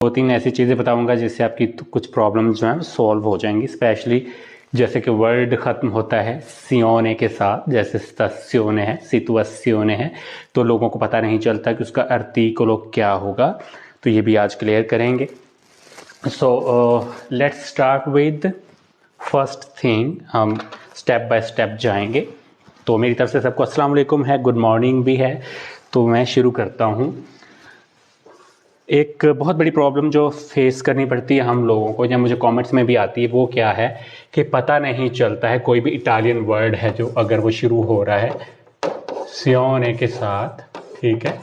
दो तीन ऐसी चीज़ें बताऊंगा जिससे आपकी कुछ प्रॉब्लम्स जो हैं सॉल्व हो जाएंगी। स्पेशली जैसे कि वर्ड ख़त्म होता है सियोने के साथ, जैसे स्तास्योने है, सितुएसियोने है, तो लोगों को पता नहीं चलता कि उसका आर्टिकल क्या होगा, तो ये भी आज क्लियर करेंगे। So let's start with first thing, हम स्टेप बाय स्टेप जाएंगे। तो मेरी तरफ से सबको अस्सलाम वालेकुम है, गुड मॉर्निंग भी है। तो मैं शुरू करता हूँ। एक बहुत बड़ी प्रॉब्लम जो फेस करनी पड़ती है हम लोगों को, या मुझे कमेंट्स में भी आती है, वो क्या है कि पता नहीं चलता है कोई भी इटालियन वर्ड है जो अगर वो शुरू हो रहा है सियोने के साथ, ठीक है,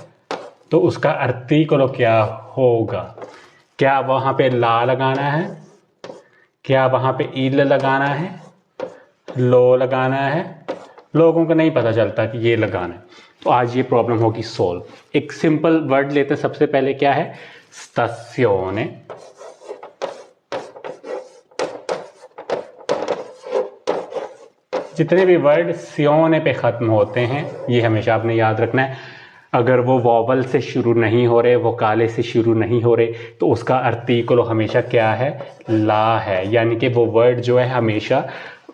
तो उसका आर्टिकल क्या होगा। क्या वहाँ पे ला लगाना है, क्या वहाँ पे इल लगाना है, लो लगाना है, लोगों को नहीं पता चलता कि ये लगाना है। तो आज ये प्रॉब्लम होगी सॉल्व। एक सिंपल वर्ड लेते हैं। सबसे पहले क्या है, स्तास्योने। जितने भी वर्ड सियोने पे खत्म होते हैं ये हमेशा आपने याद रखना है। अगर वो वॉवल से शुरू नहीं हो रहे, वो काले से शुरू नहीं हो रहे, तो उसका आर्टिकल हमेशा क्या है, ला है। यानी कि वो वर्ड जो है हमेशा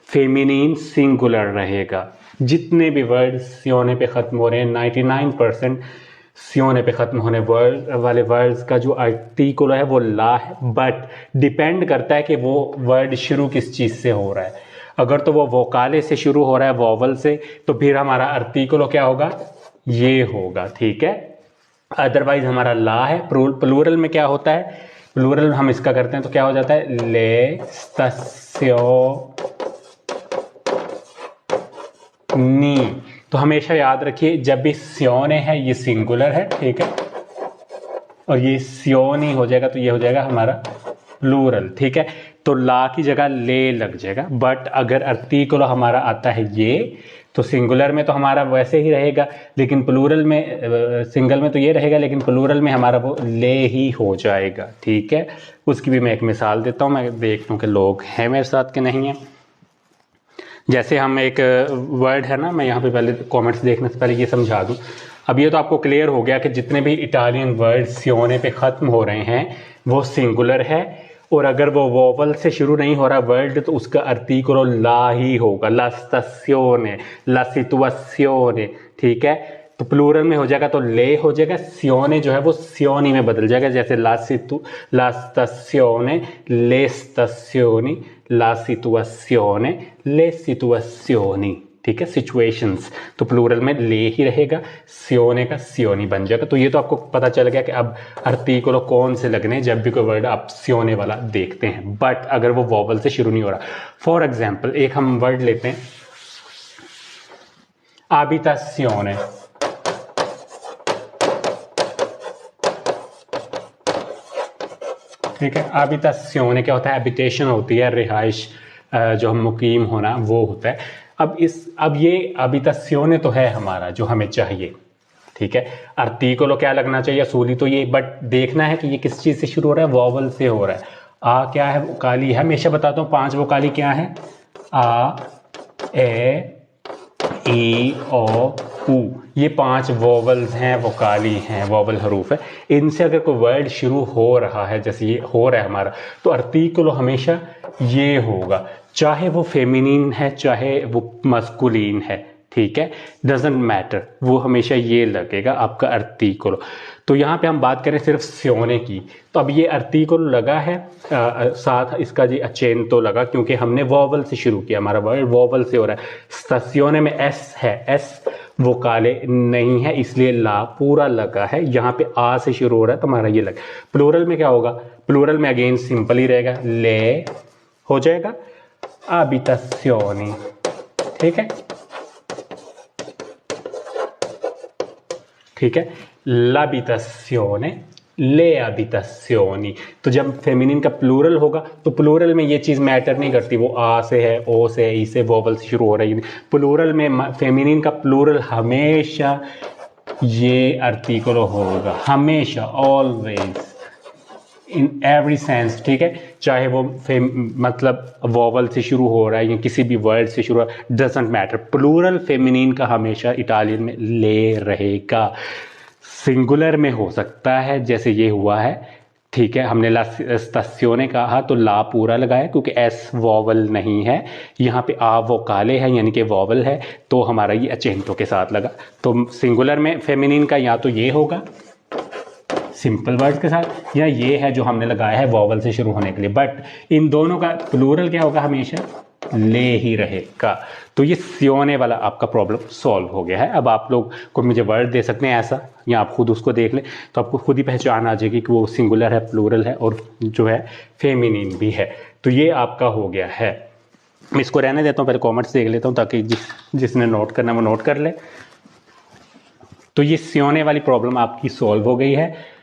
फेमिनिन सिंगुलर रहेगा। जितने भी वर्ड सियोने पे ख़त्म हो रहे हैं 99% सियोने पे ख़त्म होने वाले वर्ड्स का जो आर्टिकल है वो ला है, बट डिपेंड करता है कि वो वर्ड शुरू किस चीज़ से हो रहा है। अगर तो वो वोकाले से शुरू हो रहा है, वॉवल से, तो फिर हमारा आर्टिकल क्या होगा, ये होगा, ठीक है। अदरवाइज हमारा ला है। प्लूरल में क्या होता है, प्लूरल हम इसका करते हैं तो क्या हो जाता है, ले स्तास्योनी। तो हमेशा याद रखिए जब भी सियोने है ये सिंगुलर है, ठीक है, और ये सियोनी हो जाएगा तो ये हो जाएगा हमारा प्लूरल, ठीक है। तो ला की जगह ले लग जाएगा। बट अगर आर्टिकल हमारा आता है ये, तो सिंगुलर में तो हमारा वैसे ही रहेगा, लेकिन प्लूरल में, सिंगल में तो ये रहेगा, लेकिन प्लूरल में हमारा वो ले ही हो जाएगा, ठीक है। उसकी भी मैं एक मिसाल देता हूँ, मैं देख लूँ कि लोग हैं मेरे साथ के नहीं हैं। जैसे हम एक वर्ड है ना, मैं यहाँ पे पहले कमेंट्स देखने से पहले ये समझा दूँ। अब ये तो आपको क्लियर हो गया कि जितने भी इटालियन वर्ड सियोने पे ख़त्म हो रहे हैं वो सिंगुलर है, और अगर वो वोवल से शुरू नहीं हो रहा वर्ड तो उसका आर्टिकल ला ही होगा, ला स्तास्योने, ला सितुएसियोने, ठीक है। तो प्लूरल में हो जाएगा तो ले हो जाएगा, सियोने जो है वो सियोनी में बदल जाएगा, जैसे ला स्तास्योने, ले स्तास्योनी, ला सितुएसियोने, ले सितुएसियोनी, ठीक है। सिचुएशंस तो प्लूरल में ले ही रहेगा, सियोने का सियोनी बन जाएगा। तो ये तो आपको पता चल गया कि अब आर्टिकल कौन से लगने जब भी कोई वर्ड आप सियोने वाला देखते हैं, बट अगर वो वॉवल से शुरू नहीं हो रहा। फॉर एग्जाम्पल एक हम वर्ड लेते हैं abitazione, ठीक है। abitazione क्या होता है, हैबिटेशन होती है, रिहाइश, जो हम मुकीम होना वो होता है। अब ये abitazione तो है हमारा जो हमें चाहिए, ठीक है। आर्टिकल क्या लगना चाहिए, असूली तो ये, बट देखना है कि ये किस चीज़ से शुरू हो रहा है, वॉवल से हो रहा है। आ क्या है, वोकाली है। हमेशा बताता हूँ 5 वोकाली क्या है, आ, ए, ई, ओ, ऊ, ये 5 वोवल्स हैं, वोकाली हैं, वोवल हरूफ है। इनसे अगर कोई वर्ड शुरू हो रहा है, जैसे ये हो रहा है हमारा, तो आर्टिकल हमेशा ये होगा, चाहे वो फेमिनिन है चाहे वो मस्कुलिन है, ठीक है, डजेंट मैटर, वो हमेशा ये लगेगा आपका आर्टिकल। तो यहाँ पे हम बात करें सिर्फ सियोने की, तो अब ये आर्टिकल लगा है, साथ इसका जी अचेन तो लगा क्योंकि हमने वॉवल से शुरू किया, हमारा वर्ड वॉवल से हो रहा है। स्तास्योने में एस है, एस वोकाले नहीं है, इसलिए ला पूरा लगा है। यहाँ पे आ से शुरू हो रहा है तो हमारा ये लगा। प्लूरल में क्या होगा, प्लूरल में अगेन सिंपल ही रहेगा, ले हो जाएगा, abitazioni, ठीक है, ठीक है, l'abitazione, ले abitazioni। तो जब फेमिनिन का प्लूरल होगा तो प्लूरल में ये चीज़ मैटर नहीं करती, वो आ से है, ओ से है, ई से, वोवल से शुरू हो रही है। प्लूरल में फेमिनिन का प्लूरल हमेशा ये आर्टिकल होगा, हमेशा, ऑलवेज, इन एवरी सेंस, ठीक है। चाहे वो मतलब वॉवल से शुरू हो रहा है या किसी भी वर्ड से शुरू हो रहा है, डजेंट मैटर। प्लूरल फेमिनिन का हमेशा इटालियन में ले रहेगा। सिंगुलर में हो सकता है जैसे ये हुआ है ठीक है, हमने ला स्तासियोने कहा तो ला पूरा लगाया क्योंकि एस वॉवल नहीं है, यहाँ पे आ वोकाले है यानी कि वॉवल है, तो हमारा ये अचेंटो के साथ लगा। तो सिंगुलर में फेमिनिन का या तो ये होगा सिंपल वर्ड्स के साथ, या ये है जो हमने लगाया है वॉवल से शुरू होने के लिए, बट इन दोनों का प्लूरल क्या होगा, हमेशा ले ही रहेगा। तो ये सियोने वाला आपका प्रॉब्लम सॉल्व हो गया है। अब आप लोग को मुझे वर्ड दे सकते हैं ऐसा, या आप खुद उसको देख लें तो आपको खुद ही पहचान आ जाएगी कि वो सिंगुलर है, प्लूरल है और जो है फेमिनिन भी है। तो ये आपका हो गया है। मैं इसको रहने देता हूँ, पहले कॉमेंट्स देख लेता हूँ ताकि जिसने नोट करना वो नोट कर ले। तो ये सियोने वाली प्रॉब्लम आपकी सॉल्व हो गई है।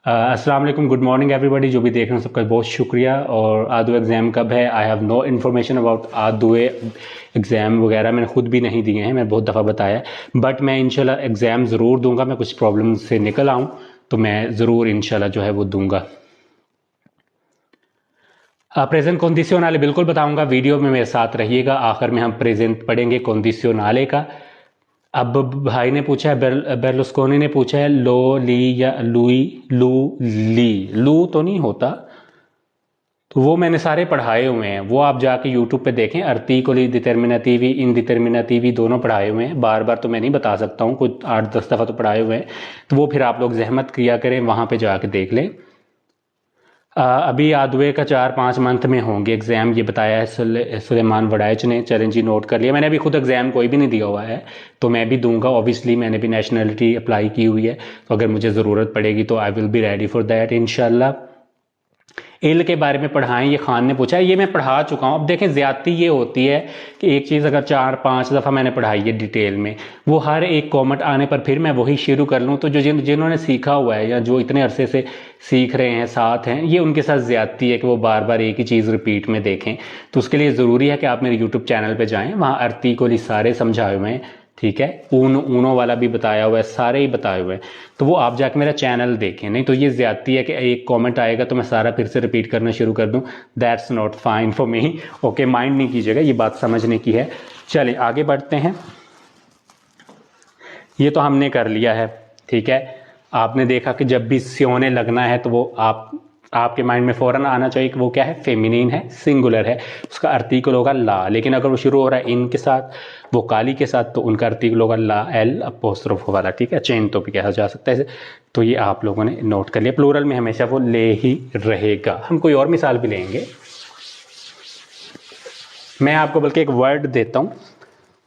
अस्सलाम वालेकुम, गुड मॉर्निंग एवरीबॉडी, जो भी देख रहे हैं सबका बहुत शुक्रिया। और आदू एग्ज़ाम कब है? I have no information about आदू एग्ज़ाम वगैरह, मैंने खुद भी नहीं दिए हैं, मैं बहुत दफ़ा बताया, बट मैं इंशाल्लाह एग्ज़ाम ज़रूर दूंगा। मैं कुछ प्रॉब्लम से निकल आऊँ तो मैं ज़रूर इंशाल्लाह जो है वो दूंगा। प्रेजेंट कंडीशनल बिल्कुल बताऊंगा, वीडियो में मेरे साथ रहिएगा। आखिर में हम प्रेजेंट पढ़ेंगे कंडीशनल का। अब भाई ने पूछा है, बेर्लुस्कोनी ने पूछा है लो ली या लुई लू ली, लू तो नहीं होता, तो वो मैंने सारे पढ़ाए हुए हैं, वो आप जाके यूट्यूब पे देखें। आर्टिकली डिटर्मिनेटिवी इनडिटर्मिनेटिवी दोनों पढ़ाए हुए हैं, बार बार तो मैं नहीं बता सकता हूँ, कुछ 8-10 दफ़ा तो पढ़ाए हुए हैं, तो वो फिर आप लोग जहमत किया करें, वहाँ पे जाके देख लें। अभी आदुए का 4-5 मंथ में होंगे एग्ज़ाम, ये बताया है सुलेमान वड़ाइच ने। चलें जी, नोट कर लिया। मैंने अभी खुद एग्ज़ाम कोई भी नहीं दिया हुआ है, तो मैं भी दूंगा। ऑब्वियसली मैंने भी नेशनलिटी अप्लाई की हुई है, तो अगर मुझे ज़रूरत पड़ेगी तो I will be ready for that इंशाल्लाह। इल के बारे में पढ़ाएं, ये खान ने पूछा है, ये मैं पढ़ा चुका हूँ। अब देखें, ज़्यादती ये होती है कि एक चीज़ अगर 4-5 दफ़ा मैंने पढ़ाई है डिटेल में, वो हर एक कॉमेंट आने पर फिर मैं वही शुरू कर लूँ, तो जो जिन्होंने सीखा हुआ है या जो इतने अरसे से सीख रहे हैं, साथ हैं, ये उनके साथ ज़्यादती है कि वो बार बार एक ही चीज़ रिपीट में देखें। तो उसके लिए ज़रूरी है कि आप मेरे यूट्यूब चैनल पर जाएँ, वहाँ आर्टिकल सारे समझाए हुए हैं, ठीक है, ऊनो वाला भी बताया हुआ है, सारे ही बताए हुए हैं, तो वो आप जाके मेरा चैनल देखें। नहीं तो ये ज़्यादती है कि एक कमेंट आएगा तो मैं सारा फिर से रिपीट करना शुरू कर दूं, that's not fine for me. Okay, mind नहीं कीजिएगा, ये बात समझने की है। चलिए आगे बढ़ते हैं। ये तो हमने कर लिया है, ठीक है। आपने देखा कि जब भी स्योने लगना है तो वो आपके माइंड में फ़ौरन आना चाहिए कि वो क्या है, फेमिनिन है, सिंगुलर है, उसका आर्टिकल होगा ला। लेकिन अगर वो शुरू हो रहा है इन के साथ, वो काली के साथ, तो उनका आर्टिकल होगा ला, एल अपोस्ट्रोफ वाला, ठीक है, चेन तो भी कहा जा सकता है। तो ये आप लोगों ने नोट कर लिया। प्लूरल में हमेशा वो ले ही रहेगा। हम कोई और मिसाल भी लेंगे, मैं आपको बल्कि एक वर्ड देता हूँ,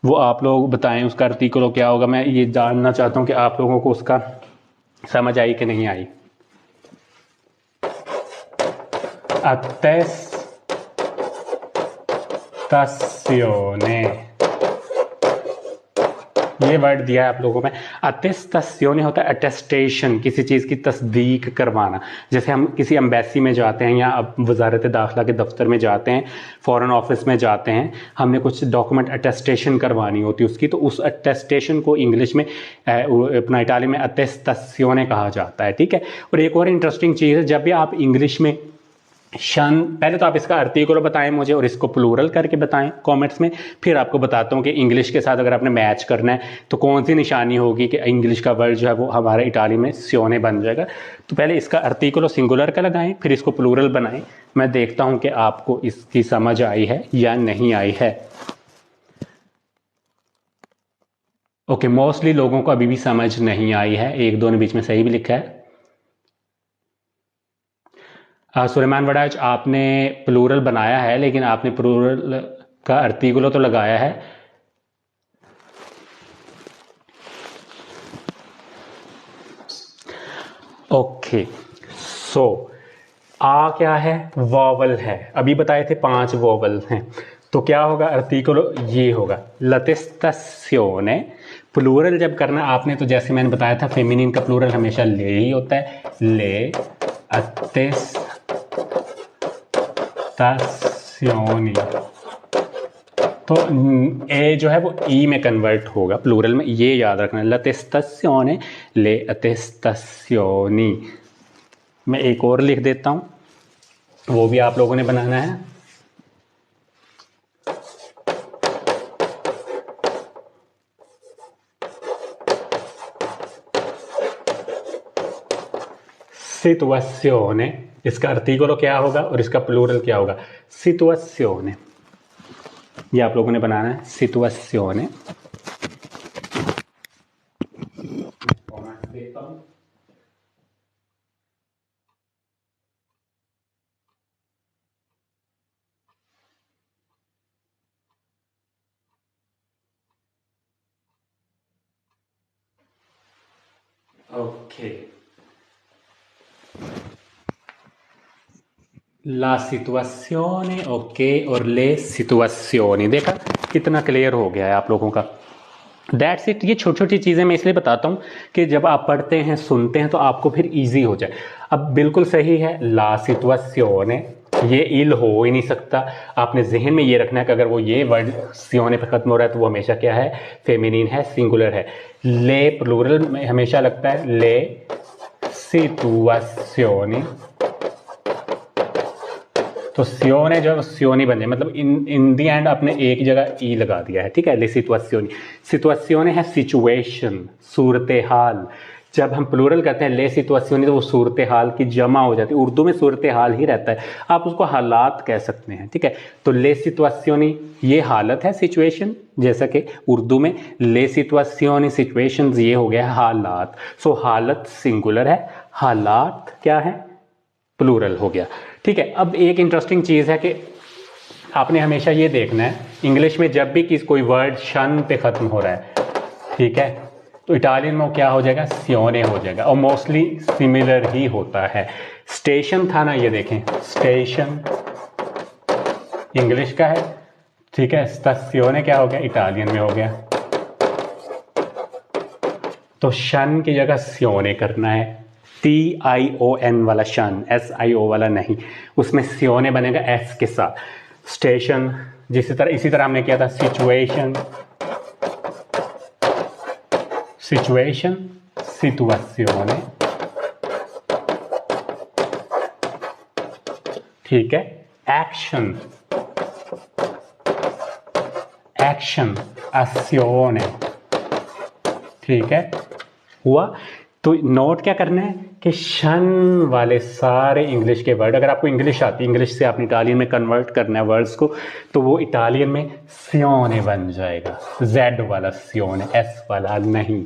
वो आप लोग बताएं उसका आर्टिकल क्या होगा। मैं ये जानना चाहता हूँ कि आप लोगों को उसका समझ आई कि नहीं आई। अटेस्टासियोने, ये वर्ड दिया है आप लोगों में। अटेस्टासियोने होता है अटेस्टेशन, किसी चीज़ की तस्दीक करवाना। जैसे हम किसी एम्बेसी में जाते हैं या अब वजारत दाखिला के दफ्तर में जाते हैं, फॉरेन ऑफिस में जाते हैं, हमने कुछ डॉक्यूमेंट अटेस्टेशन करवानी होती है उसकी, तो उस अटेस्टेशन को इंग्लिश में अपना इटाली में अटेस्टासियोने कहा जाता है, ठीक है। और एक और इंटरेस्टिंग चीज़ है, जब भी आप इंग्लिश में शन, पहले तो आप इसका आर्टिकल बताएं मुझे और इसको प्लूरल करके बताएं कमेंट्स में, फिर आपको बताता हूं कि इंग्लिश के साथ अगर आपने मैच करना है तो कौन सी निशानी होगी कि इंग्लिश का वर्ड जो है वो हमारा इटाली में स्योने बन जाएगा। तो पहले इसका आर्टिकल सिंगुलर का लगाएं, फिर इसको प्लूरल बनाएं। मैं देखता हूं कि आपको इसकी समझ आई है या नहीं आई है। ओके, मोस्टली लोगों को अभी भी समझ नहीं आई है, एक दो ने बीच में सही भी लिखा है। सुलेमान वड़ाइच, आपने प्लूरल बनाया है, लेकिन आपने प्लूरल का आर्टिकुलो तो लगाया है। ओके, सो आ क्या है, वॉवल है। अभी बताए थे 5 वॉवल हैं, तो क्या होगा आर्टिकुलो, ये होगा लटेस्टासियोने। प्लूरल जब करना आपने, तो जैसे मैंने बताया था फेमिनिन का प्लूरल हमेशा ले ही होता है, ले अटेस्टासियोनी। तो ए जो है वो ई में कन्वर्ट होगा प्लूरल में, ये याद रखना, लटेस्टासियोने ले अटेस्टासियोनी। मैं एक और लिख देता हूं, वो भी आप लोगों ने बनाना है। सिचुएशने, इसका आर्टिकल क्या होगा और इसका प्लूरल क्या होगा, सितुएशियोने। ये आप लोगों ने बनाना है, सितुएशियोने। ओके, ला सितुएशियोने, ओके, और ले सितुएशियोनी। देखा कितना क्लियर हो गया है आप लोगों का। That's it. ये छोटी छोटी चीज़ें मैं इसलिए बताता हूँ कि जब आप पढ़ते हैं सुनते हैं तो आपको फिर इजी हो जाए। अब बिल्कुल सही है, ला सितुएशियोने, ये इल हो ही नहीं सकता। आपने जहन में ये रखना है कि अगर वो ये वर्ड सियोने पे खत्म हो रहा है तो वो हमेशा क्या है, फेमिनिन है, सिंगुलर है। ले प्लूरल में हमेशा लगता है, ले सितुएशियोनी, तो सियोने जो सियोनी बन जाए, मतलब इन दी एंड आपने एक जगह ई लगा दिया है, ठीक है। ले सितुएशियोनी, सितुएशियोने है सिचुएशन, सूरत हाल। जब हम प्लूरल करते हैं ले सितुएशियोनी तो वो सूरत हाल की जमा हो जाती है। उर्दू में सूरत हाल ही रहता है, आप उसको हालात कह सकते हैं, ठीक है। तो ले सितुएशियोनी ये हालत है, सिचुएशन, जैसा कि उर्दू में ले सितुएशियोनी सिचुएशन, ये हो गया हालात। सो हालत सिंगुलर है, हालात क्या है, प्लूरल हो गया, ठीक है। अब एक इंटरेस्टिंग चीज़ है कि आपने हमेशा ये देखना है, इंग्लिश में जब भी कोई वर्ड शन पे ख़त्म हो रहा है, ठीक है, तो इटालियन में क्या हो जाएगा, सियोने हो जाएगा, और मोस्टली सिमिलर ही होता है। स्टेशन था ना, ये देखें, स्टेशन इंग्लिश का है, ठीक है, स्टेशियोने क्या हो गया, इटालियन में हो गया। तो शन की जगह सियोने करना है, TION वाला शन, SIO वाला नहीं, उसमें सियोने बनेगा S के साथ। स्टेशन इसी तरह हमने किया था, सिचुएशन, सितुएशियोने, ठीक है। एक्शन, असियोने, ठीक है, हुआ। तो नोट क्या करना है कि शन वाले सारे इंग्लिश के वर्ड, अगर आपको इंग्लिश आती है, इंग्लिश से आपने इटालियन में कन्वर्ट करना है वर्ड्स को, तो वो इटालियन में सियोने बन जाएगा, Z वाला सियोने, S वाला नहीं,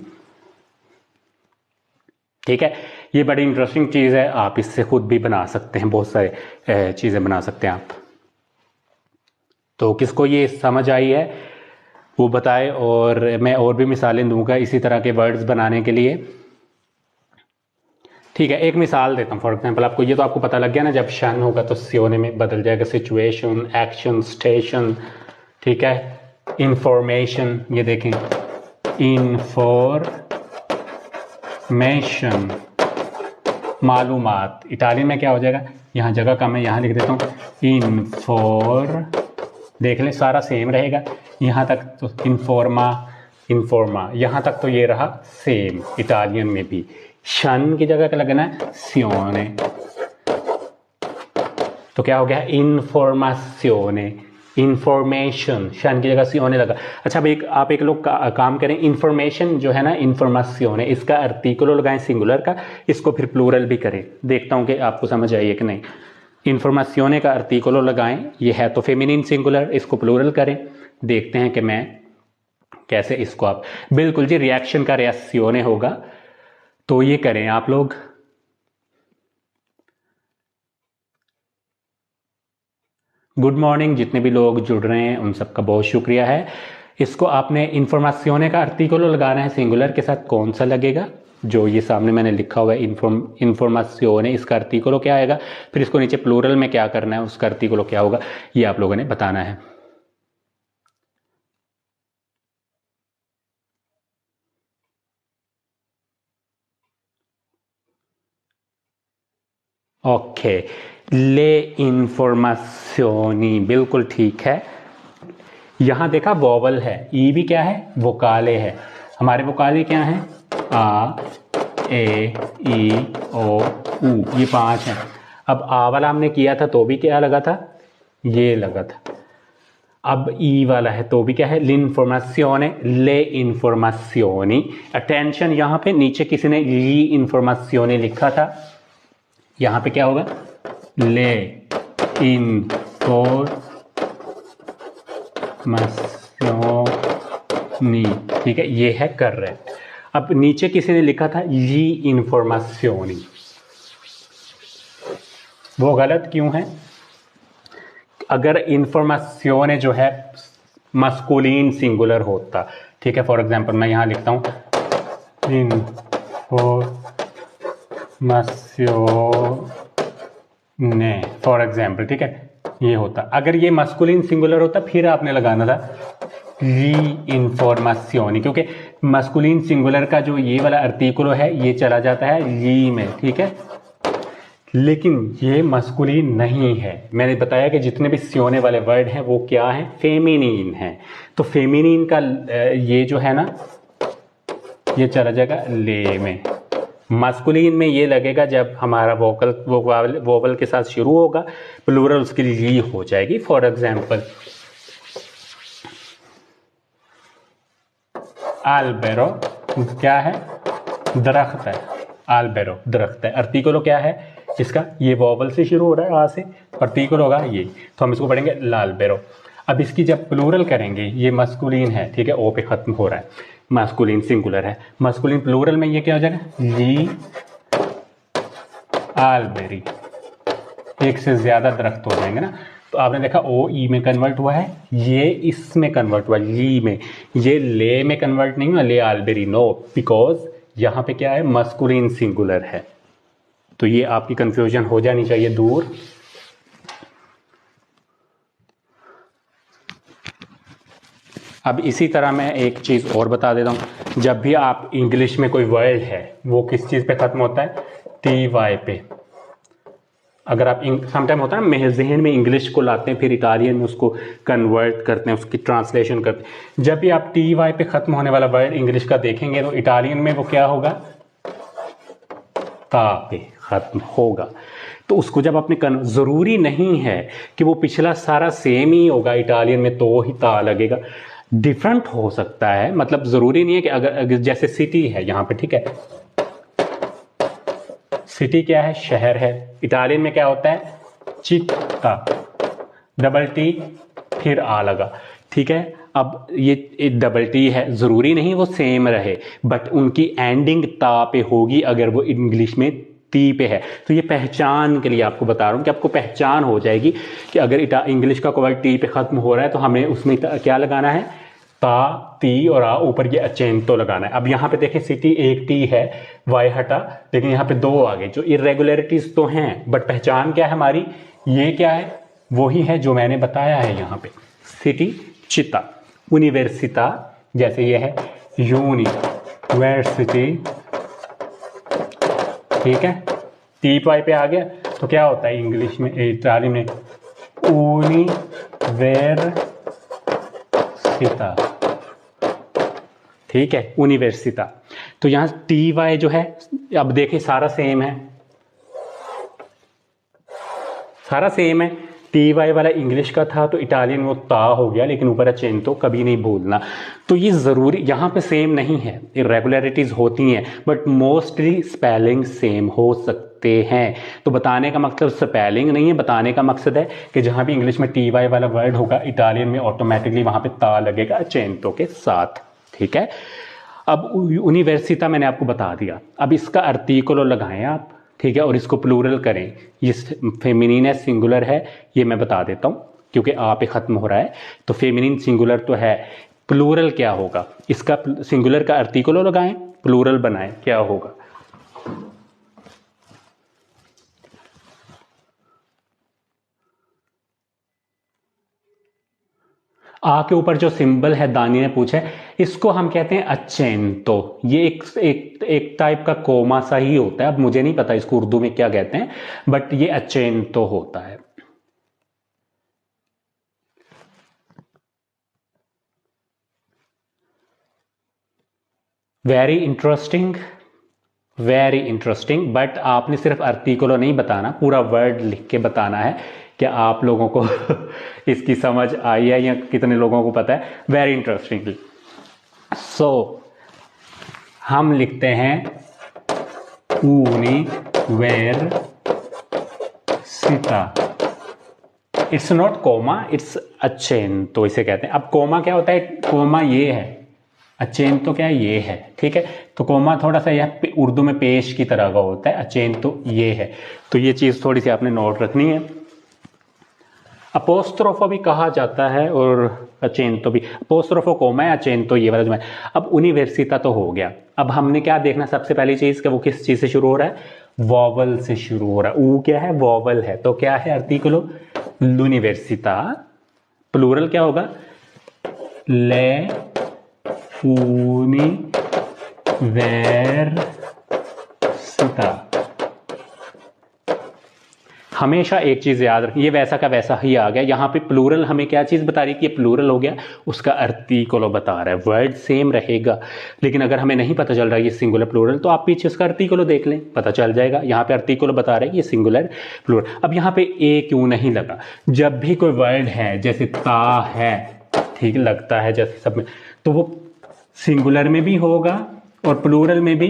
ठीक है। ये बड़ी इंटरेस्टिंग चीज़ है, आप इससे खुद भी बना सकते हैं, बहुत सारे चीज़ें बना सकते हैं आप। तो किसको ये समझ आई है वो बताए, और मैं और भी मिसालें दूंगा इसी तरह के वर्ड्स बनाने के लिए, ठीक है। एक मिसाल देता हूँ, फॉर एग्जांपल आपको, ये तो आपको पता लग गया ना, जब शन होगा तो सियोने में बदल जाएगा, सिचुएशन, एक्शन, स्टेशन, ठीक है। इंफॉर्मेशन, ये देखें, इंफॉर्मेशन, मालूमात, इटालियन में क्या हो जाएगा, यहाँ जगह कम है, यहाँ लिख देता हूँ देख लें सारा सेम रहेगा, यहाँ तक तो इन्फॉर्मा, यहाँ तक तो ये रहा सेम इटालियन में भी। शन की जगह क्या लगना है, सियोने, तो क्या हो गया, इन्फॉर्मासियोने, इंफॉर्मेशन, शन की जगह सियोने लगा। अच्छा भाई, आप एक लोग काम करें, इंफॉर्मेशन जो है ना, इंफॉर्मासियोने, इसका आर्टिकल लगाएं सिंगुलर का, इसको फिर प्लूरल भी करें, देखता हूँ कि आपको समझ आई है कि नहीं। इंफॉर्मासियोने का आर्टिकल लगाएं, ये है तो फेमिनिन सिंगुलर, इसको प्लूरल करें, देखते हैं कि मैं कैसे इसको, आप बिल्कुल जी, रिएक्शन का रिएक्सियोने होगा, तो ये करें आप लोग। गुड मॉर्निंग, जितने भी लोग जुड़ रहे हैं उन सबका बहुत शुक्रिया है। इसको आपने इंफॉर्मासियोने का आर्टिकल लगाना है सिंगुलर के साथ, कौन सा लगेगा, जो ये सामने मैंने लिखा हुआ है इंफॉर्मासियोने, इसका आर्टिकल क्या आएगा, फिर इसको नीचे प्लूरल में क्या करना है, उसका आर्टिकल क्या होगा, ये आप लोगों ने बताना है। ओके, ले इंफॉर्मासियोनी, बिल्कुल ठीक है। यहां देखा वोवल है, ई भी क्या है, वोकाले है। हमारे वोकाले क्या हैं, आ, ए, ई, ओ, ऊ, ये 5 हैं। अब आ वाला हमने किया था तो भी क्या लगा था, ये लगा था। अब ई वाला है तो भी क्या है, l'informazione, ले इंफॉर्मासियोनी। अटेंशन, यहाँ पे नीचे किसी ने ली इंफॉर्मासियोने लिखा था, यहाँ पे क्या होगा, ले इंफॉर्माzioni, ठीक है, ये है कर रहे। अब नीचे किसी ने लिखा था gli informazioni, वो गलत क्यों है? अगर इंफॉर्मेशन जो है मस्कुलिन सिंगुलर होता, ठीक है, फॉर एग्जांपल मैं यहाँ लिखता हूँ इंफॉर्मेशने, फॉर एग्जांपल, ठीक है, ये होता। अगर ये मस्कुलिन सिंगुलर होता फिर आपने लगाना था री इंफॉर्मेशनी, क्योंकि मस्कुलिन सिंगुलर का जो ये वाला आर्टिकुलो है ये चला जाता है ली में, ठीक है, लेकिन ये मस्कुलिन नहीं है। मैंने बताया कि जितने भी सियोने वाले वर्ड हैं वो क्या हैं, फेमिनिन हैं। तो फेमिनिन का ये जो है ना, ये चला जाएगा ले में। मस्कुलिन में ये लगेगा जब हमारा वोवल के साथ शुरू होगा, प्लूरल उसके लिए ली हो जाएगी। फॉर एग्जाम्पल आल्बेरो क्या है, दरख्त है, आल्बेरो दरख्त है। आर्टिकुलो क्या है इसका, ये वोवल से शुरू हो रहा है, आ से, आर्टिकुलो होगा ये, तो हम इसको पढ़ेंगे लाल्बेरो। अब इसकी जब प्लूरल करेंगे, ये मस्कुलिन है, ठीक है, ओ पे खत्म हो रहा है, मस्कुलिन सिंगुलर है, मस्कुलिन प्लूरल में ये क्या हो जाएगा, ली आल्बेरी, एक से ज्यादा दरख्त हो जाएंगे ना। तो आपने देखा ओ ई में कन्वर्ट हुआ है, ये इसमें कन्वर्ट हुआ ली में, ये ले में कन्वर्ट नहीं हुआ, ले आल्बेरी, नो, बिकॉज यहाँ पे क्या है, मस्कुलिन सिंगुलर है। तो ये आपकी कंफ्यूजन हो जानी चाहिए दूर। अब इसी तरह मैं एक चीज़ और बता देता हूँ, जब भी आप इंग्लिश में कोई वर्ड है वो किस चीज़ पे ख़त्म होता है, टी वाई पे। अगर आप समटाइम होता है ना, मेरे जहन में इंग्लिश को लाते हैं फिर इटालियन में उसको कन्वर्ट करते हैं, उसकी ट्रांसलेशन करते हैं। जब भी आप टी वाई पे ख़त्म होने वाला वर्ड इंग्लिश का देखेंगे तो इटालियन में वो क्या होगा, ता पे ख़त्म होगा। तो उसको जब आपने ज़रूरी नहीं है कि वो पिछला सारा सेम ही होगा इटालियन में तो ही ता लगेगा, डिफरेंट हो सकता है। मतलब ज़रूरी नहीं है कि अगर जैसे सिटी है यहाँ पे, ठीक है, सिटी क्या है, शहर है, इटालियन में क्या होता है, चित्ता, डबल टी फिर आ लगा, ठीक है। अब ये डबल टी है, ज़रूरी नहीं वो सेम रहे, बट उनकी एंडिंग ता पे होगी अगर वो इंग्लिश में टी पे है। तो ये पहचान के लिए आपको बता रहा हूँ कि आपको पहचान हो जाएगी कि अगर इंग्लिश का कोई टी पे ख़त्म हो रहा है तो हमें उसमें क्या लगाना है, ता, ती और आ, ऊपर ये अचेंतो लगाना है। अब यहाँ पे देखें सिटी एक टी है, वाई हटा, लेकिन यहाँ पे दो आ गए, जो इरेगुलरिटीज तो हैं बट पहचान क्या है हमारी, ये क्या है, वही है जो मैंने बताया है यहाँ पे, सिटी चिता, यूनिवर्सिटा, जैसे ये है यूनिवर्सिटी, ठीक है, टी पाई पे आ गया तो क्या होता है इंग्लिश में, इटाली में यूनिवर्सिटा, ठीक है, यूनिवर्सिटा। तो यहाँ टी वाई जो है, अब देखिए सारा सेम है, सारा सेम है। टी वाई वाला इंग्लिश का था तो इटालियन वो ता हो गया, लेकिन ऊपर अचेंतो कभी नहीं भूलना। तो ये ज़रूरी यहाँ पे सेम नहीं है, इरेगुलरिटीज़ होती हैं बट मोस्टली स्पेलिंग सेम हो सकते हैं। तो बताने का मतलब स्पेलिंग नहीं है, बताने का मकसद है कि जहाँ भी इंग्लिश में टी वाई वाला वर्ड होगा इटालियन में ऑटोमेटिकली वहाँ पे ता लगेगा अचेंतो के साथ, ठीक है। अब यूनिवर्सिटा मैंने आपको बता दिया, अब इसका आर्टिकुलो लगाएं आप, ठीक है, और इसको प्लूरल करें। ये फेमिनिन है, सिंगुलर है, ये मैं बता देता हूँ क्योंकि आ पे ख़त्म हो रहा है। तो फेमिनिन सिंगुलर तो है, प्लूरल क्या होगा, इसका सिंगुलर का आर्टिकुलो लगाएं, प्लूरल बनाएं, क्या होगा, आ के ऊपर जो सिंबल है दानी ने पूछा है, इसको हम कहते हैं अचेंतो। ये एक टाइप का कोमा सा ही होता है, अब मुझे नहीं पता इसको उर्दू में क्या कहते हैं, बट ये अचेंतो होता है। Very interesting, very interesting, but आपने सिर्फ आर्टिकुलो नहीं बताना, पूरा वर्ड लिख के बताना है कि आप लोगों को इसकी समझ आई है या कितने लोगों को पता है। Very interesting. सो हम लिखते हैं यूनिवर्सिटा यूनिवर्सिता। इट्स नॉट कोमा, इट्स अचेन, तो इसे कहते हैं। अब कोमा क्या होता है? कोमा ये है, अचेन तो क्या है? ये है, ठीक है। तो कोमा थोड़ा सा यह उर्दू में पेश की तरह का होता है, अचेन तो ये है। तो ये चीज़ थोड़ी सी आपने नोट रखनी है। अपोस्ट्रोफो भी कहा जाता है और अचेंतो भी। अपोस्ट्रोफो कोमा है, अचेंतो ये वाला जो है। अब यूनिवर्सिता तो हो गया। अब हमने क्या देखना सबसे पहली चीज़ कि वो किस चीज़ से शुरू हो रहा है? वॉवल से शुरू हो रहा है। ऊ क्या है? वॉवल है। तो क्या है आर्टिकुलो? यूनिवर्सिता। प्लूरल क्या होगा? ले यूनिवर्सिता। हमेशा एक चीज़ याद रखिए, ये वैसा का वैसा ही आ गया। यहाँ पे प्लूरल हमें क्या चीज़ बता रही है कि ये प्लूरल हो गया, उसका आर्टिकुलो बता रहा है। वर्ड सेम रहेगा, लेकिन अगर हमें नहीं पता चल रहा है ये सिंगुलर प्लूरल, तो आप पीछे उसका आर्टिकुलो देख लें, पता चल जाएगा। यहाँ पे आर्टिकुलो बता रहा है ये सिंगुलर प्लूरल। अब यहाँ पे ए क्यों नहीं लगा? जब भी कोई वर्ड है, जैसे ता है, ठीक लगता है जैसे सब में, तो वो सिंगुलर में भी होगा और प्लूरल में भी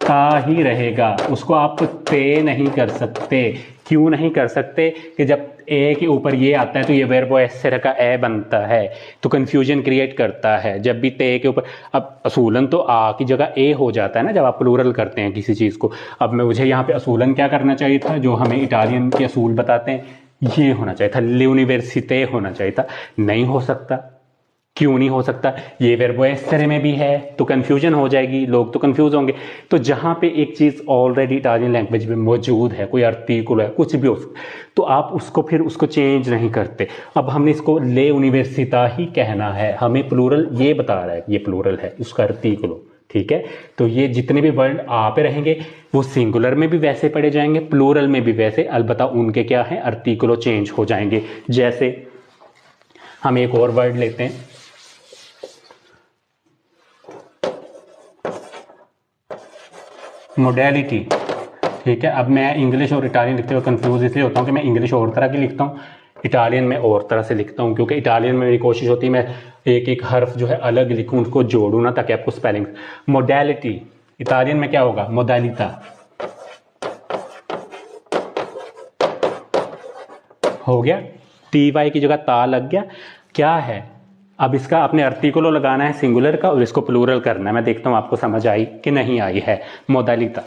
ता ही रहेगा। उसको आप ते नहीं कर सकते। क्यों नहीं कर सकते? कि जब ए के ऊपर ये आता है तो ये वर्ब इस तरह का ए बनता है, तो कंफ्यूजन क्रिएट करता है। जब भी ते के ऊपर, अब असूलन तो आ की जगह ए हो जाता है ना जब आप प्लूरल करते हैं किसी चीज़ को। अब मुझे यहाँ पे असूलन क्या करना चाहिए था? जो हमें इटालियन के असूल बताते हैं, ये होना चाहिए था, यूनिवर्सिटे होना चाहिए था। नहीं हो सकता। क्यों नहीं हो सकता? ये वर्ब इस तरह में भी है, तो कंफ्यूजन हो जाएगी, लोग तो कंफ्यूज होंगे। तो जहां पे एक चीज ऑलरेडी इटालियन लैंग्वेज में मौजूद है, कोई आर्टिकल है, कुछ भी हो, तो आप उसको फिर उसको चेंज नहीं करते। अब हमने इसको ले यूनिवर्सिटा ही कहना है। हमें प्लूरल ये बता रहा है, ये प्लूरल है, उसका आर्टिकल, ठीक है। तो ये जितने भी वर्ड आ पे रहेंगे वो सिंगुलर में भी वैसे पढ़े जाएंगे, प्लूरल में भी वैसे, अलबत्ता उनके क्या है? आर्टिकल चेंज हो जाएंगे। जैसे हम एक और वर्ड लेते हैं, मोडेलिटी, ठीक है। अब मैं इंग्लिश और इटालियन लिखते हुए कंफ्यूज इसलिए होता हूँ कि मैं इंग्लिश और तरह की लिखता हूँ, इटालियन में और तरह से लिखता हूँ, क्योंकि इटालियन में मेरी कोशिश होती है मैं एक एक हर्फ जो है अलग लिखूँ, उसको जोड़ूँ ना, ताकि आपको स्पेलिंग। मोडेलिटी इटालियन में क्या होगा? मोडालिटा हो गया। टी वाई की जगह ता लग गया। क्या है? अब इसका अपने आर्टिकुलो लगाना है सिंगुलर का और इसको प्लूरल करना है। मैं देखता हूं आपको समझ आई कि नहीं आई है। मोडालिटा।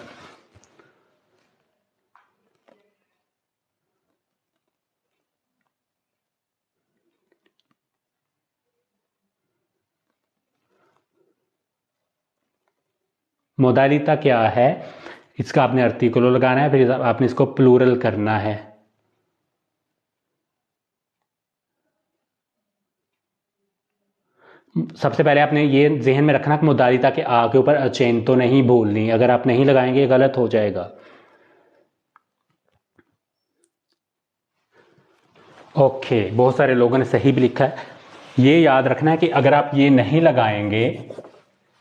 मोडालिटा क्या है? इसका आपने आर्टिकुलो लगाना है, फिर आपने इसको प्लूरल करना है। सबसे पहले आपने ये जहन में रखना कि मोडालिटा के आ के ऊपर अचेन तो नहीं बोलनी। अगर आप नहीं लगाएंगे गलत हो जाएगा। ओके, बहुत सारे लोगों ने सही भी लिखा है। ये याद रखना है कि अगर आप ये नहीं लगाएंगे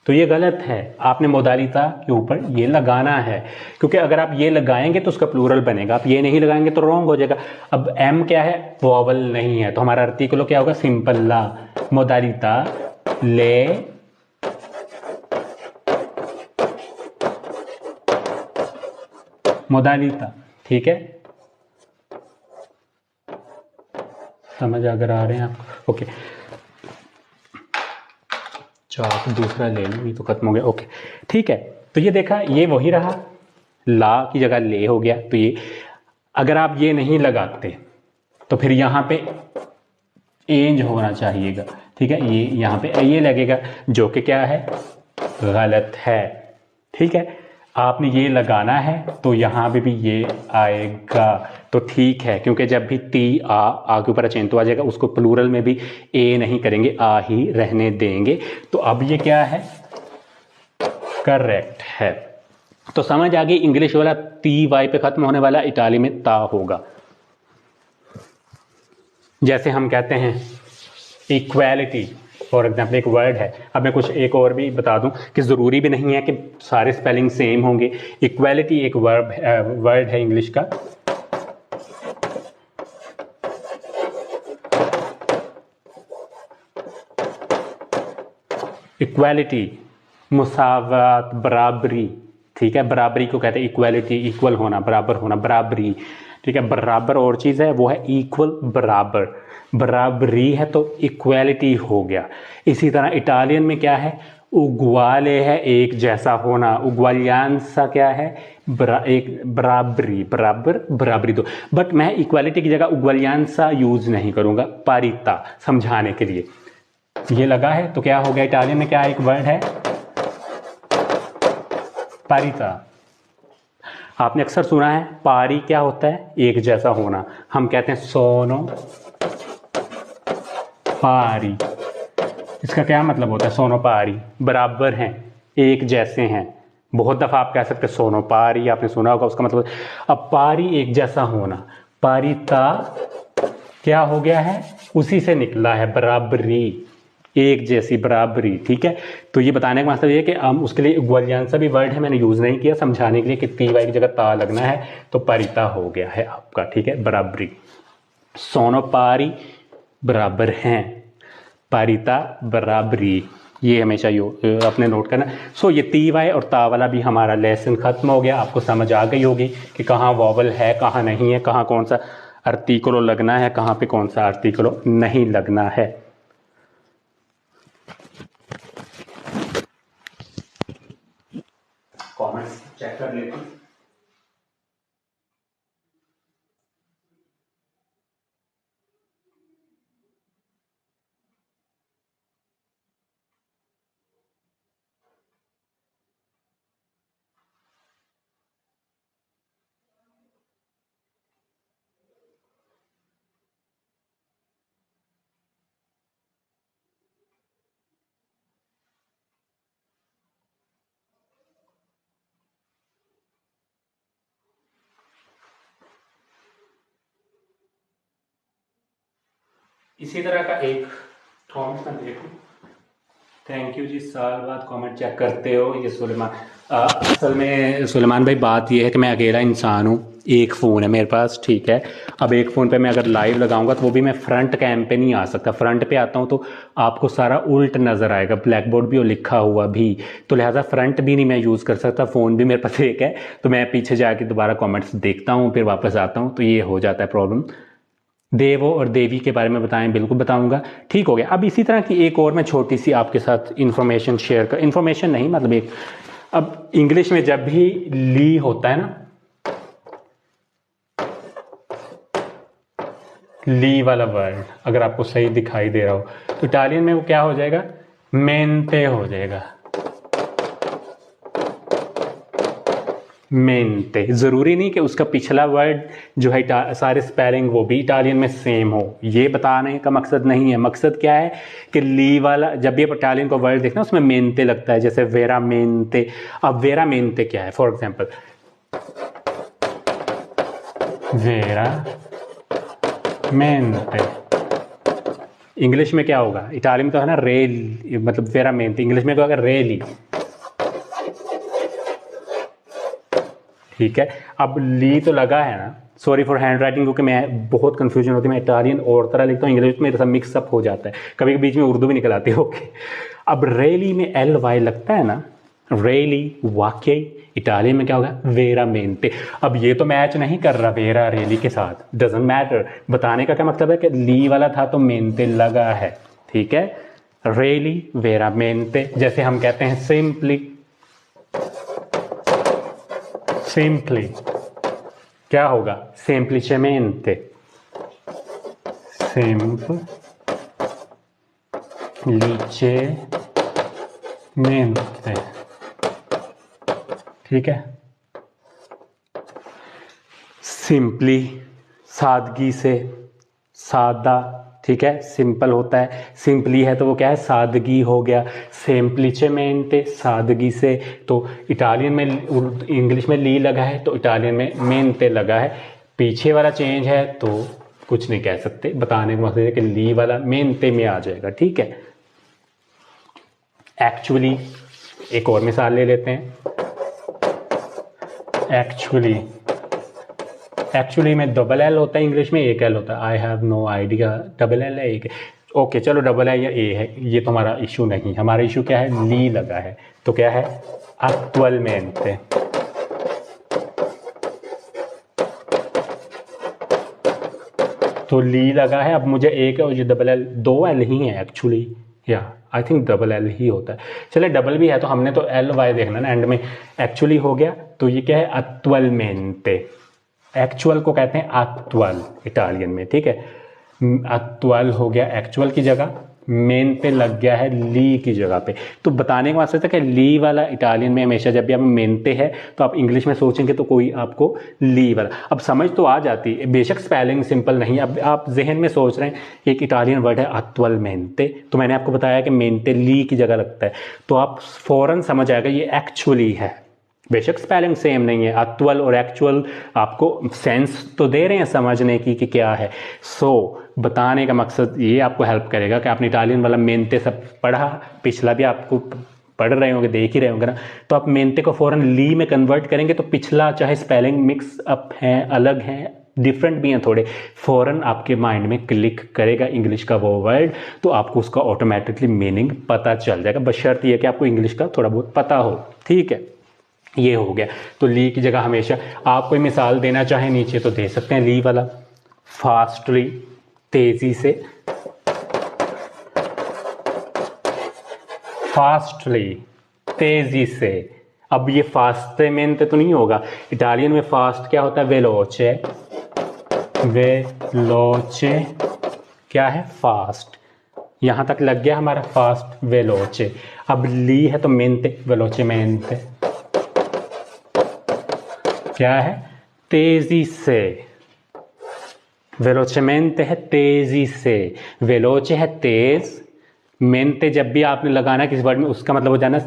तो ये गलत है। आपने मोडालिटा के ऊपर ये लगाना है, क्योंकि अगर आप ये लगाएंगे तो उसका प्लूरल बनेगा, आप ये नहीं लगाएंगे तो रॉन्ग हो जाएगा। अब एम क्या है? वॉवल नहीं है, तो हमारा आर्टिकुलो क्या होगा? सिंपल ला। मोडालिटा ले मोडालिटा, ठीक है। समझ अगर आ रहे हैं आपको? ओके, चाक दूसरा ले लूँ, ये तो खत्म हो गया। ओके, ठीक है। तो ये देखा, ये वही रहा, ला की जगह ले हो गया। तो ये अगर आप ये नहीं लगाते तो फिर यहाँ पे एंज होना चाहिएगा, ठीक है। ये यहाँ पे ये लगेगा, जो कि क्या है? गलत है, ठीक है। आपने ये लगाना है तो यहाँ पे भी ये आएगा, तो ठीक है। क्योंकि जब भी ती आ के ऊपर अचेंतो आ जाएगा, उसको प्लूरल में भी ए नहीं करेंगे, आ ही रहने देंगे। तो अब ये क्या है? करेक्ट है। तो समझ आ गई, इंग्लिश वाला टी वाई पे खत्म होने वाला, इटाली में ता होगा। जैसे हम कहते हैं इक्वालिटी, फॉर एग्जाम्पल एक वर्ड है। अब मैं कुछ एक और भी बता दूं कि ज़रूरी भी नहीं है कि सारे स्पेलिंग सेम होंगे। इक्वालिटी एक वर्ड है इंग्लिश का। इक्वालिटी मुसावात, बराबरी, ठीक है। बराबरी को कहते हैं इक्वालिटी, इक्वल होना, बराबर होना, बराबरी, ठीक है। बराबर और चीज़ है, वो है इक्वल, बराबर। बराबरी है तो इक्वालिटी हो गया। इसी तरह इटालियन में क्या है, उगुआले है एक जैसा होना, उगवालियांसा क्या है, एक बराबरी, बराबर बराबरी दो। बट मैं इक्वालिटी की जगह उगवालियांसा यूज नहीं करूंगा, पारिता समझाने के लिए। ये लगा है तो क्या हो गया, इटालियन में क्या एक वर्ड है, पारिता। आपने अक्सर सुना है पारी क्या होता है, एक जैसा होना। हम कहते हैं सोनो पारी, इसका क्या मतलब होता है, सोनो पारी, बराबर हैं, एक जैसे हैं। बहुत दफ़ा आप कह सकते हैं सोनो पारी, आपने सुना होगा, उसका मतलब अब पारी एक जैसा होना, पारिता क्या हो गया है, उसी से निकला है, बराबरी, एक जैसी बराबरी। ठीक है, तो ये बताने का मतलब ये है कि हम उसके लिए ग्वालियांसा भी वर्ड है, मैंने यूज़ नहीं किया, समझाने के लिए कि ती वाई की जगह ता लगना है, तो पारिता हो गया है आपका। ठीक है, बराबरी, सोनो पारी बराबर हैं, पारिता बराबरी, ये हमेशा अपने नोट करना। सो ये ती वाई और ता वाला भी हमारा लेसन खत्म हो गया। आपको समझ आ गई होगी कि कहाँ वॉवल है, कहाँ नहीं है, कहाँ कौन सा आर्टिकलो लगना है, कहाँ पे कौन सा आर्टिकलो नहीं लगना है। कमेंट्स चेक कर लेते हैं। इसी तरह का एक कमेंट मैं देखूं, थैंक यू जी, साल बाद कमेंट चेक करते हो। ये सुलेमान, असल में सुलेमान भाई बात ये है कि मैं अकेला इंसान हूँ, एक फ़ोन है मेरे पास। ठीक है, अब एक फ़ोन पे मैं अगर लाइव लगाऊंगा तो वो भी मैं फ्रंट कैम पे नहीं आ सकता। फ्रंट पे आता हूँ तो आपको सारा उल्ट नज़र आएगा, ब्लैक बोर्ड भी और लिखा हुआ भी, तो लिहाजा फ्रंट भी नहीं मैं यूज़ कर सकता। फ़ोन भी मेरे पास एक है, तो मैं पीछे जाके दोबारा कॉमेंट्स देखता हूँ, फिर वापस आता हूँ, तो ये हो जाता है प्रॉब्लम। देवो और देवी के बारे में बताएं, बिल्कुल बताऊंगा। ठीक हो गया। अब इसी तरह की एक और मैं छोटी सी आपके साथ इन्फॉर्मेशन शेयर कर, इन्फॉर्मेशन नहीं मतलब एक, अब इंग्लिश में जब भी ली होता है ना, ली वाला वर्ड अगर आपको सही दिखाई दे रहा हो तो इटालियन में वो क्या हो जाएगा, मेंते हो जाएगा। मेंते, ज़रूरी नहीं कि उसका पिछला वर्ड जो है सारे स्पेलिंग वो भी इटालियन में सेम हो, ये बताने का मकसद नहीं है। मकसद क्या है कि ली वाला जब भी आप इटालियन का वर्ड देखना उसमें मेंते लगता है, जैसे वेरा मेंते। अब वेरा मेंते क्या है, फॉर एग्जांपल वेरा मेंते, इंग्लिश में क्या होगा, इटालियन में तो है ना रे, मतलब वेरा मेंते, इंग्लिश में क्या होगा, रेली। ठीक है, अब ली तो लगा है ना, सॉरी फॉर हैंड राइटिंग, क्योंकि मैं बहुत कंफ्यूजन होती है, मैं इटालियन और तरह लिखता हूँ, इंग्लिश में सब मिक्सअप हो जाता है, कभी बीच में उर्दू भी निकल आती है। ओके, अब रेली में एल वाई लगता है ना, रेली, वाकई इटालियन में क्या होगा, वेरा मेंते। अब ये तो मैच नहीं कर रहा वेरा रेली के साथ, डजेंट मैटर। बताने का क्या मतलब है कि ली वाला था तो मेंते लगा है। ठीक है, रेली वेरा मेंते, जैसे हम कहते हैं सिंपली, सिंपली क्या होगा, semplicemente, semplicemente। ठीक है, सिंपली सादगी से, सादा। ठीक है, सिंपल होता है, सिंपली है तो वो क्या है, सादगी हो गया। सेम्प्लिचेमेंटे, सादगी से, तो इटालियन में, इंग्लिश में ली लगा है तो इटालियन में मेंते लगा है। पीछे वाला चेंज है तो कुछ नहीं कह सकते, बताने का मतलब है कि ली वाला मेंते में आ जाएगा। ठीक है, एक्चुअली एक और मिसाल ले लेते हैं। एक्चुअली, एक्चुअली में डबल एल होता है इंग्लिश में, एक एल होता है, I have no idea, double L है एक, ओके चलो डबल है या ए है, ये तो हमारा इशू नहीं। हमारा इशू क्या है, ली लगा है तो क्या है, एक्चुअलमेंटे। तो ली लगा है। अब मुझे एक जो डबल एल, दो एल ही है एक्चुअली, या आई थिंक डबल एल ही होता है। चले डबल भी है तो हमने तो एल वाई देखना ना एंड में। एक्चुअली हो गया तो ये क्या है, अत्वलमेंते। एक्चुअल को कहते हैं अत्वल इटालियन में, ठीक है। अत्वल हो गया एक्चुअल की जगह, मेन पे लग गया है ली की जगह पे। तो बताने का मकसद है कि ली वाला इटालियन में हमेशा जब भी आप मेनते है तो आप इंग्लिश में सोचेंगे तो कोई आपको ली वाला, अब समझ तो आ जाती है, बेशक स्पेलिंग सिंपल नहीं। अब आप जहन में सोच रहे हैं एक इटालियन वर्ड है अत्वल मेनते, तो मैंने आपको बताया कि मेनते ली की जगह लगता है, तो आप फौरन समझ आएगा ये एक्चुअली है। बेशक स्पेलिंग सेम नहीं है, अत्वल और एक्चुअल आपको सेंस तो दे रहे हैं समझने की कि क्या है। सो बताने का मकसद ये आपको हेल्प करेगा कि आपने इटालियन वाला मेनते सब पढ़ा, पिछला भी आपको पढ़ रहे होंगे, देख ही रहे होंगे ना, तो आप मेनते को फौरन ली में कन्वर्ट करेंगे तो पिछला चाहे स्पेलिंग मिक्स अप हैं, अलग हैं, डिफरेंट भी हैं थोड़े, फौरन आपके माइंड में क्लिक करेगा इंग्लिश का वो वर्ड, तो आपको उसका ऑटोमेटिकली मीनिंग पता चल जाएगा। बशर्त ये कि आपको इंग्लिश का थोड़ा बहुत पता हो, ठीक है। ये हो गया। तो ली की जगह हमेशा आप कोई मिसाल देना चाहें नीचे तो दे सकते हैं ली वाला, फास्टली तेजी से, फास्टली तेजी से। अब ये फास्टे मेनते तो नहीं होगा, इटालियन में फास्ट क्या होता है, वेलोचे, वेलोचे क्या है, फास्ट, यहां तक लग गया हमारा फास्ट वेलोचे। अब ली है तो मेनते, वेलोचे मेनते क्या है, तेजी से, वेलोचेमेंटे है तेजी से, वेलोचे है तेज, मेंते जब भी आपने लगाना किस वर्ड में उसका मतलब हो जाना,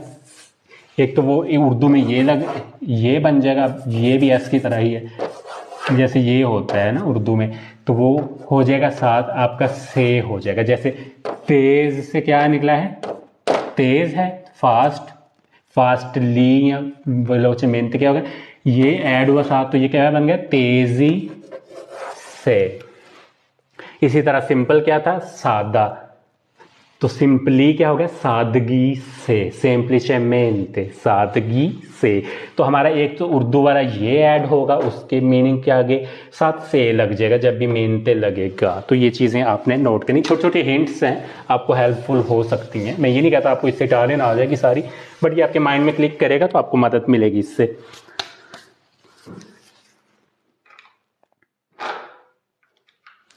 एक तो वो उर्दू में ये बन जाएगा, ये भी एस की तरह ही है, जैसे ये होता है ना उर्दू में, तो वो हो जाएगा साथ आपका से हो जाएगा। जैसे तेज से क्या निकला है, तेज है, फास्ट, फास्टली या वेलोचेमेंटे क्या होगा, ये ऐड हुआ साथ तो ये क्या बन गया, तेजी से। इसी तरह सिंपल क्या था, सादा, तो सिंपली क्या हो गया, सादगी से, सेम्प्लिसेमेंटे, सादगी से। तो हमारा एक तो उर्दू वाला ये ऐड होगा, उसके मीनिंग के आगे साथ से लग जाएगा जब भी मेनते लगेगा। तो ये चीज़ें आपने नोट करनी, छोटे छोटे हिंट्स हैं, आपको हेल्पफुल हो सकती हैं। मैं ये नहीं कहता आपको इससे इटालियन आ जाएगी सारी, बट ये आपके माइंड में क्लिक करेगा तो आपको मदद मिलेगी इससे।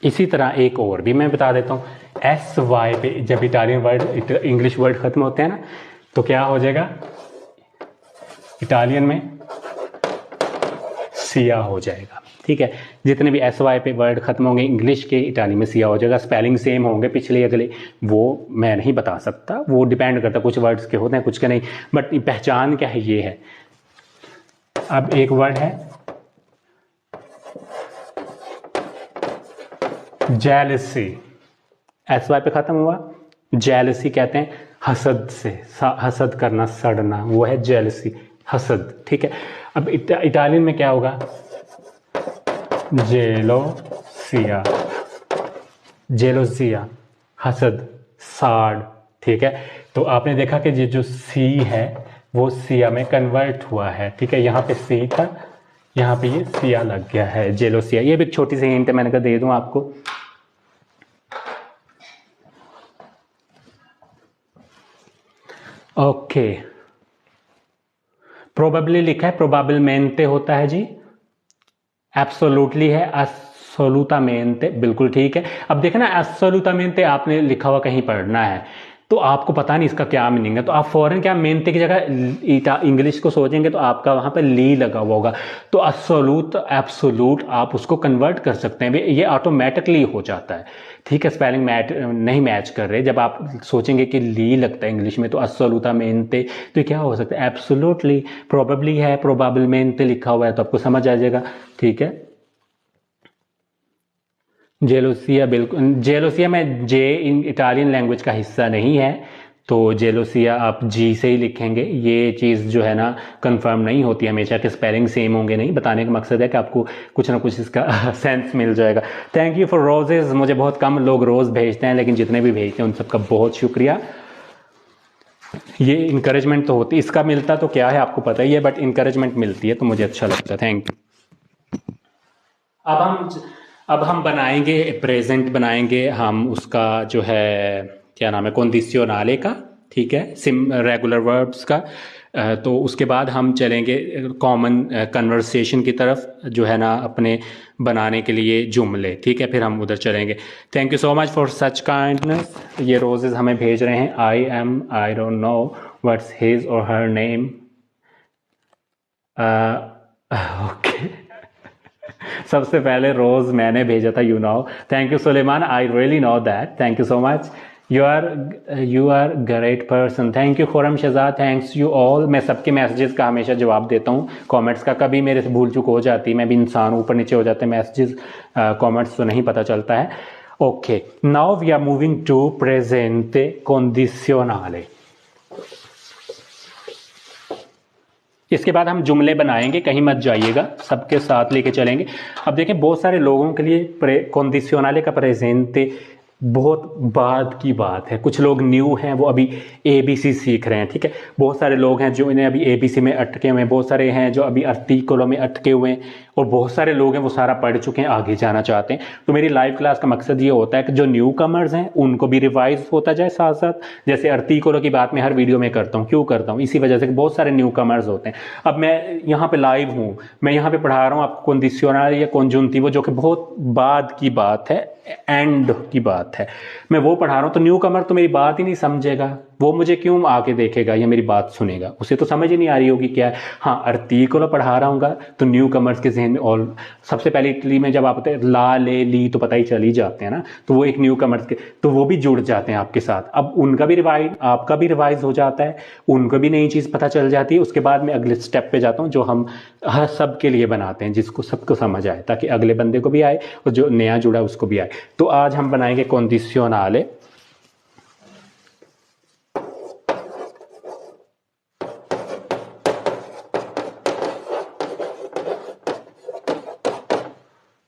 इसी तरह एक और भी मैं बता देता हूँ, एस वाई पे जब इटालियन वर्ड इंग्लिश वर्ड खत्म होते हैं ना तो क्या हो जाएगा, इटालियन में सिया हो जाएगा, ठीक है। जितने भी एस वाई पे वर्ड खत्म होंगे इंग्लिश के, इटाली में सिया हो जाएगा। स्पेलिंग सेम होंगे पिछले अगले, वो मैं नहीं बता सकता, वो डिपेंड करता, कुछ वर्ड्स के होते हैं कुछ के नहीं, बट पहचान क्या है ये है। अब एक वर्ड है जेलसी, एस वाई पे खत्म हुआ, जेलसी कहते हैं हसद से, हसद करना, सड़ना, वो है जेलसी, हसद, ठीक है। अब इटालियन में क्या होगा, जेलोसिया, जेलोसिया, हसद, साड़, ठीक है। तो आपने देखा कि ये जो सी है वो सिया में कन्वर्ट हुआ है, ठीक है। यहाँ पे सी था, यहाँ पे ये सिया लग गया है, जेलोसिया। ये भी एक छोटी सी हिंट है, मैंने कहा दे दूं आपको। ओके, प्रोबेबली लिखा है, प्रोबाबिलमेंटे होता है जी, एब्सोल्युटली है, एब्सोल्यूटामेंटे, बिल्कुल ठीक है। अब देखना एब्सोल्यूटामेंटे आपने लिखा हुआ कहीं पढ़ना है तो आपको पता नहीं इसका क्या मीनिंग है, तो आप फौरन क्या मेंते की जगह इंग्लिश को सोचेंगे तो आपका वहां पे ली लगा हुआ होगा, तो एब्सोल्यूट, एब्सोल्यूट आप उसको कन्वर्ट कर सकते हैं, ये ऑटोमेटिकली हो जाता है, ठीक है। स्पेलिंग नहीं मैच कर रहे, जब आप सोचेंगे कि ली लगता है इंग्लिश में तो एब्सोल्यूटामेंटे, तो क्या हो सकता है, एब्सोल्युटली, प्रोबेबली है, प्रोबाबिलमेंटे लिखा हुआ है तो आपको समझ आ जाएगा, ठीक है। जेलोसिया, बिल्कुल, जेलोसिया में जे इटालियन लैंग्वेज का हिस्सा नहीं है, तो जेलोसिया आप जी से ही लिखेंगे। ये चीज़ जो है ना कंफर्म नहीं होती हमेशा कि स्पेलिंग सेम होंगे, नहीं, बताने का मकसद है कि आपको कुछ ना कुछ इसका सेंस मिल जाएगा। थैंक यू फॉर रोजेज, मुझे बहुत कम लोग रोज़ भेजते हैं, लेकिन जितने भी भेजते हैं उन सबका बहुत शुक्रिया। ये इंकरेजमेंट तो होती, इसका मिलता तो क्या है आपको पता ही है, बट इंकरेजमेंट मिलती है तो मुझे अच्छा लगता है, थैंक यू। अब हम अब हम बनाएंगे प्रेजेंट, बनाएंगे हम उसका जो है क्या नाम है, कंडीशनले का, ठीक है, सिम रेगुलर वर्ब्स का। तो उसके बाद हम चलेंगे कॉमन कन्वर्सेशन की तरफ, जो है ना अपने बनाने के लिए जुमले, ठीक है, फिर हम उधर चलेंगे। Thank you so much for such kindness. ये रोजेज हमें भेज रहे हैं। I don't know what's his और हर नेम। ओके, सबसे पहले रोज मैंने भेजा था, you know. Thank you Suleman, I really know that, thank you so much. You are great person. Thank you Khurram Shahzad, thanks you all. मैं सबके मैसेजेस का हमेशा जवाब देता हूँ, कमेंट्स का कभी मेरे से भूल चूक हो जाती है, मैं भी इंसान, ऊपर नीचे हो जाते हैं मैसेजेस, कमेंट्स तो नहीं पता चलता है। Okay, now we are moving to present conditional. इसके बाद हम जुमले बनाएंगे, कहीं मत जाइएगा, सबके साथ लेके चलेंगे। अब देखें, बहुत सारे लोगों के लिए कंडीशनले का प्रेजेंटे बहुत बाद की बात है। कुछ लोग न्यू हैं, वो अभी ABC सीख रहे हैं, ठीक है। बहुत सारे लोग हैं जो इन्हें अभी ABC में अटके हुए हैं, बहुत सारे हैं जो अभी आर्टिकलों में अटके हुए हैं, और बहुत सारे लोग हैं वो सारा पढ़ चुके हैं, आगे जाना चाहते हैं। तो मेरी लाइव क्लास का मकसद ये होता है कि जो न्यू कमर्स हैं उनको भी रिवाइज होता जाए साथ साथ। जैसे आर्टिकलों की बात मैं हर वीडियो में करता हूँ, क्यों करता हूँ, इसी वजह से कि बहुत सारे न्यू कमर्स होते हैं। अब मैं यहाँ पे लाइव हूँ, मैं यहाँ पे पढ़ा रहा हूँ आपको कंडीशनल या कॉन्जुंक्टिव, जो कि बहुत बाद की बात है, एंड की बात है, मैं वो पढ़ा रहा हूँ। तो न्यू कमर तो मेरी बात ही नहीं समझेगा, वो मुझे क्यों आके देखेगा या मेरी बात सुनेगा, उसे तो समझ ही नहीं आ रही होगी क्या है। हाँ, आर्टिकल पढ़ा रहा हूँ तो न्यू कमर्स के जहन में, और सबसे पहले इटली में जब आप ला ले ली तो पता ही चल ही जाते हैं ना, तो वो एक न्यू कमर्स के, तो वो भी जुड़ जाते हैं आपके साथ। अब उनका भी रिवाइज, आपका भी रिवाइज हो जाता है, उनको भी नई चीज़ पता चल जाती है। उसके बाद मैं अगले स्टेप पे जाता हूँ, जो हम हर सब के लिए बनाते हैं, जिसको सबको समझ आए, ताकि अगले बंदे को भी आए और जो नया जुड़ा उसको भी आए। तो आज हम बनाएंगे कंडीशनले।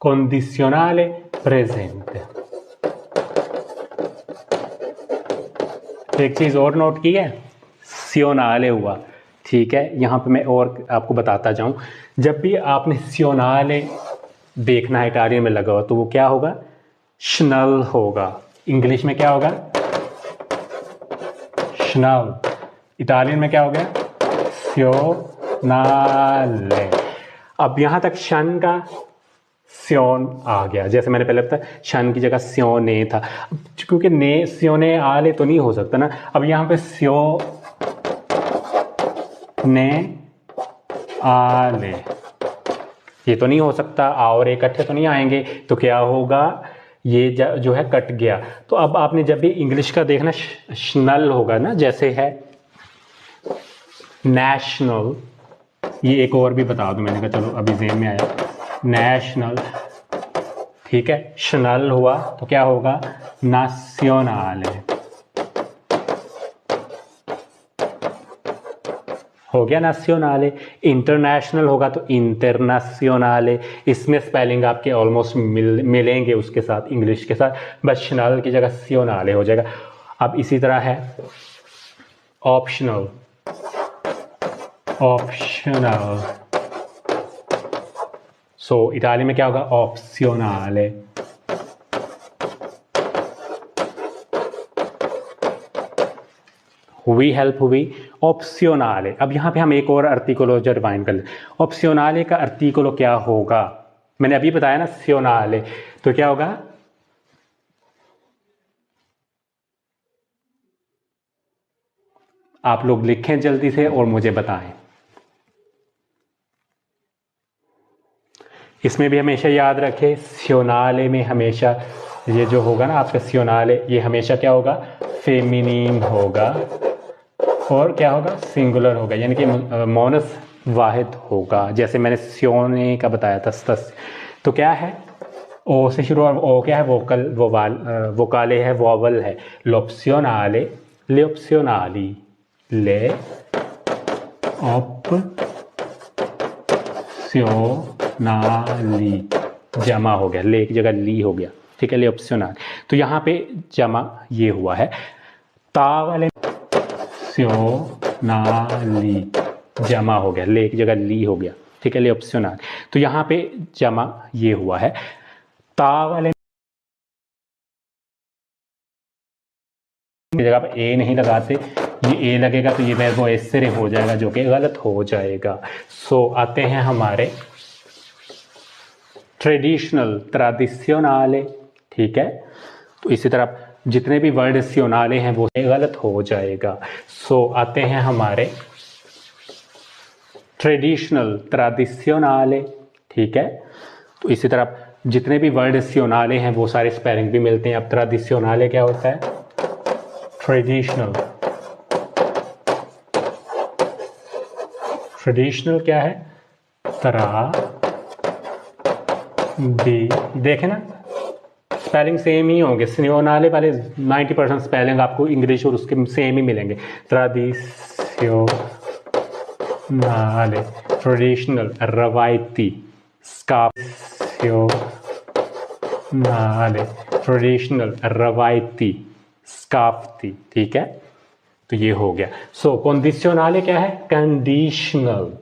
कंडीशनले प्रेजेंट। एक चीज और नोट की है, सियोनाले हुआ, ठीक है। यहाँ पे मैं और आपको बताता जाऊं, जब भी आपने सियोनाले देखना है इटालियन में लगा हुआ, तो वो क्या होगा, श्नल होगा। इंग्लिश में क्या होगा, श्नल। इटालियन में क्या हो गया, सियोनाले। अब यहां तक शन का स्योन आ गया, जैसे मैंने पहले बताया शन की जगह स्योने था, क्योंकि ने स्योने आले तो नहीं हो सकता ना। अब यहाँ पे स्यो ने आले ये तो नहीं हो सकता, आ और इकट्ठे तो नहीं आएंगे, तो क्या होगा, ये जो है कट गया। तो अब आपने जब भी इंग्लिश का देखना, श्नल होगा ना, जैसे है नेशनल, ये एक और भी बता दूं, मैंने कहा चलो अभी ज़हन में आया, नेशनल, ठीक है। शनल हुआ तो क्या होगा, नासियोनाले हो गया, नासियोनाले। इंटरनेशनल होगा तो इंटरनेशनले। इसमें स्पेलिंग आपके ऑलमोस्ट मिलेंगे उसके साथ, इंग्लिश के साथ, बस शनल की जगह सियोनाले हो जाएगा। अब इसी तरह है ऑप्शनल, ऑप्शनल, सो इटाली में क्या होगा, ऑप्शनले। हुई हेल्प हुई, ऑप्शनले। अब यहां पे हम एक और आर्टिकलो जो रिवाइंड कर ले, ऑप्शनले का आर्टिकलो क्या होगा, मैंने अभी बताया ना सियोनाले, तो क्या होगा, आप लोग लिखें जल्दी से और मुझे बताएं। इसमें भी हमेशा याद रखें, सियोनाले में हमेशा ये जो होगा ना आपका सियोनाले, ये हमेशा क्या होगा, फेमिनिन होगा, और क्या होगा, सिंगुलर होगा, यानी कि मोनस वाहिद होगा। जैसे मैंने सियोने का बताया था, तस, तो क्या है, ओ से शुरू, और ओ क्या है, वोकल, वोकाले है, वॉवल है, लोप्सियोनाले, लेप्सियोनाली, ले ऑप्शनली, जमा हो गया, ले की जगह ली हो गया, ठीक है, ले ऑप्शनल। तो यहाँ पे जमा ये हुआ है, ता वाले ऑप्शनली, जमा हो गया, ले की जगह ली हो गया, ठीक है, ले ऑप्शनल। तो यहाँ पे जमा ये हुआ है, ता वाले जगह पर ए नहीं लगाते, ये ए लगेगा तो ये वर्ब एसेरे हो जाएगा, जो कि गलत हो जाएगा। सो आते हैं हमारे ट्रेडिशनल, ट्राडिशनले, ठीक है। तो इसी तरह जितने भी वर्ड सियोनाले हैं वो गलत हो जाएगा। सो आते हैं हमारे ट्रेडिशनल, ट्राडिशनले, ठीक है। तो इसी तरह जितने भी वर्ड सियोनाले हैं वो सारे स्पेलिंग भी मिलते हैं। अब ट्राडिशनले क्या होता है? ट्रेडिशनल, ट्रेडिशनल क्या है? देखे ना, स्पेलिंग सेम ही होंगे। सियोनाले वाले 90% स्पेलिंग आपको इंग्लिश और उसके सेम ही मिलेंगे। ट्राडिशनल, ट्रेडिशनल, रवायती, स्काफियोनाले, ट्रेडिशनल, रवायती, स्काफ्ती, ठीक है। तो ये हो गया। सो कंडीशनले क्या है? कंडीशनल।